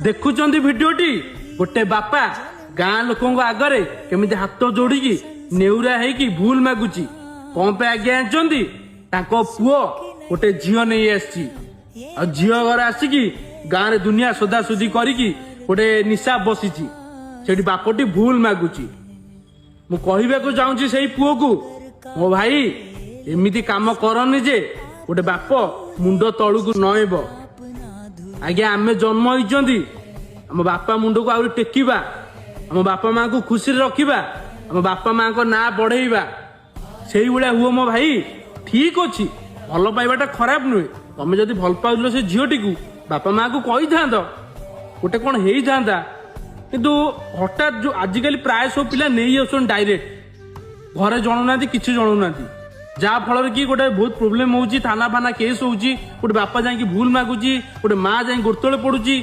देखुचंदी भिडियोटी गोटे बापा गाँ लोकों आगरे केमिति हाथ जोड़िकी नेउरा है भूल मागुची कौन पे आज्ञा आंचंदी ताको पुओ गोटे झील नहीं आसी झील घर आसिकी गाँव में दुनिया सोदासोदी करिकी गोटे निशा बसीची सेठी बापटी भूल मागुची मु कहबाकू चाहूँगी से पुओ को मो भाई एमिति काम करनी जे गोटे बाप मुंड तलू नईब आज्ञा आमे जन्म होइचंदी आम बापा मुंड को आउरी टेकिबा आम बापा माँ को खुशी रखिबा आम बापा माँ को ना बढ़ेबा से हुआ मो भाई ठीक अच्छी भल पाइबाटा खराब नुहे तमें जदि भल पाउल से झीटी को बापा माँ को कही था गोटे कौन हो था किंतु हठात जो आजिकल प्राय सब पिला नहीं आसन डायरेक्ट घरे जणुना किसी जणुना जहाँ फल कि गोटे बहुत प्रोब्लेम होची थाना फाना केस होची गोटे बापा जाकि भूल मागुची गोटे माँ जाकि गोड़ तले पड़ुची